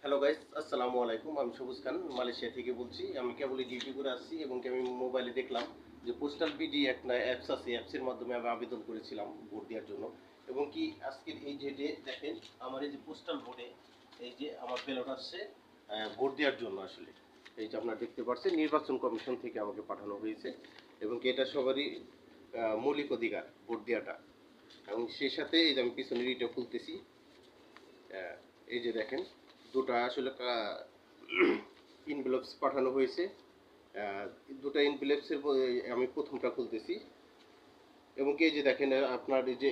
Hello guys, আসসালামু আলাইকুম। আমি সবুজ খান মালয়েশিয়া থেকে বলছি। আমি কেবলই ডিউটি করে আসছি এবং আমি মোবাইলে দেখলাম যে পোস্টাল বিডি একটা অ্যাপস আছে। অ্যাপসের মাধ্যমে আমি আবেদন করেছিলাম ভোট দেওয়ার জন্য। এবং কি আজকের এই যে দেখেন আমার এই যে পোস্টাল ভোটে এই যে আমার ব্যালট আসছে ভোট দেওয়ার জন্য আসলে। এই যে আপনারা দেখতে পাচ্ছেন নির্বাচন কমিশন থেকে আমাকে পাঠানো হয়েছে এবং কি এটা সবারই মৌলিক অধিকার ভোট দেওয়াটা। এবং সেই সাথে এই যে আমি পিছনের ইটা খুলতেছি। আহ, এই যে দেখেন দুটো আসলে ইনভেলপস পাঠানো হয়েছে। আহ, দুটো ইনভেলপসের আমি প্রথমটা খুলতেছি এবং এই যে দেখেন আপনার এই যে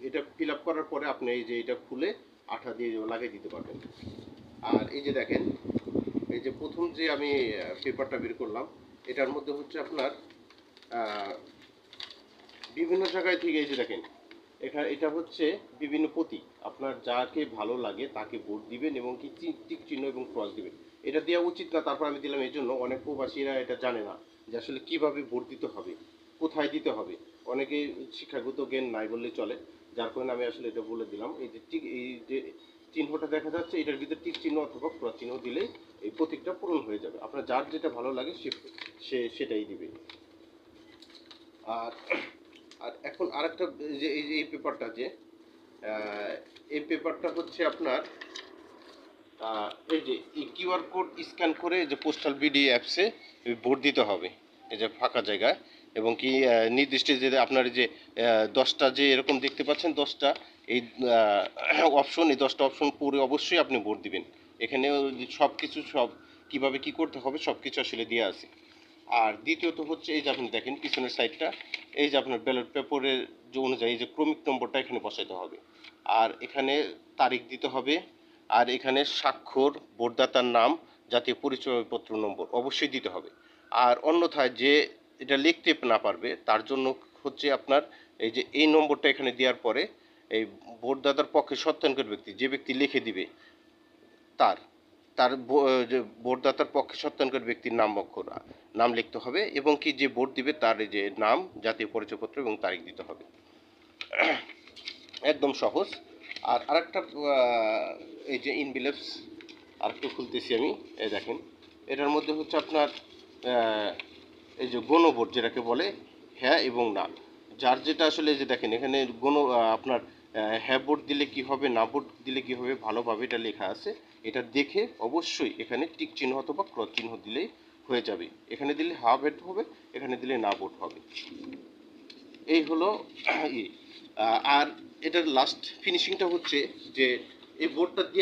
এটা ফিল আপ করার পরে আপনি এই যে এটা খুলে আঠা দিয়ে লাগিয়ে দিতে পারবেন। আর এই যে দেখেন এই যে প্রথম যে আমি পেপারটা বের করলাম এটার মধ্যে হচ্ছে আপনার আহ, বিভিন্ন জায়গায় থেকে এই যে দেখেন এখানে এটা হচ্ছে বিভিন্ন প্রতীক। আপনার যাকে ভালো লাগে তাকে ভোট দিবেন এবং কি টিক চিহ্ন এবং ক্রস দিবেন। এটা দেওয়া উচিত না, তারপর আমি দিলাম। এই জন্য অনেক প্রবাসীরা এটা জানে না যে আসলে কিভাবে ভোট দিতে হবে, কোথায় দিতে হবে। অনেকে শিক্ষাগত জ্ঞান নাই বললে চলে, যার কারণে আমি আসলে এটা বলে দিলাম। এই যে টিক এই যে চিহ্নটা দেখা যাচ্ছে এটার ভিতরে টিক চিহ্ন অথবা ক্রস চিহ্ন দিলেই এই প্রতীকটা পূরণ হয়ে যাবে। আপনার যার যেটা ভালো লাগে সে সেটাই দিবে। আর আর এখন আরেকটা যে এই পেপারটা যে আহ, এই পেপারটা হচ্ছে আপনার এই যে কিউআর কোড স্ক্যান করে যে পোস্টাল বিডি অ্যাপসে ভোট দিতে হবে এই যে ফাঁকা জায়গায়। এবং কি নির্দিষ্ট যে আপনার যে 10টা যে এরকম দেখতে পাচ্ছেন 10টা এই অপশন, এই 10টা অপশন পরে অবশ্যই আপনি ভোট দিবেন। এখানে সব কিছু সব কিভাবে কি করতে হবে সব কিছু আসলে দেওয়া আছে। আর দ্বিতীয়ত হচ্ছে এই যে আপনি দেখেন পিছনের সাইডটা, এই যে আপনার ব্যালট পেপারের যে অনুযায়ী এই যে ক্রমিক নম্বরটা এখানে বসাইতে হবে। আর এখানে তারিখ দিতে হবে। আর এখানে স্বাক্ষর, ভোটদাতার নাম, জাতীয় পরিচয়পত্র নম্বর অবশ্যই দিতে হবে। আর অন্যথায় যে এটা লিখতে না পারবে তার জন্য হচ্ছে আপনার এই যে এই নম্বরটা এখানে দেওয়ার পরে এই ভোটদাতার পক্ষে সত্যায়নকারী ব্যক্তি যে ব্যক্তি লিখে দিবে তার তার যে ভোটদাতার পক্ষে সত্যায়নকারী ব্যক্তির নাম অক্ষর নাম লিখতে হবে এবং কি যে ভোট দিবে তার এই যে নাম, জাতীয় পরিচয়পত্র এবং তারিখ দিতে হবে। একদম সহজ। আর আরেকটা এই যে ইনভিলেপস আরেকটু খুলতেছি আমি। এই দেখেন এটার মধ্যে হচ্ছে আপনার আহ, এই যে গণভোট যেটাকে বলে হ্যাঁ এবং না। যার যেটা আসলে এই যে দেখেন এখানে আপনার হ্যাঁ ভোট দিলে কি হবে, না ভোট দিলে কি হবে ভালোভাবে এটা লেখা আছে। এটা দেখে অবশ্যই এখানে টিক চিহ্ন অথবা ক্রস চিহ্ন দিলেই হয়ে যাবে। এখানে দিলে হ্যাঁ ভোট হবে, এখানে দিলে না ভোট হবে। এই হলো আর এটার লাস্ট ফিনিশিংটা হচ্ছে যে এই বোর্ডটা দিয়ে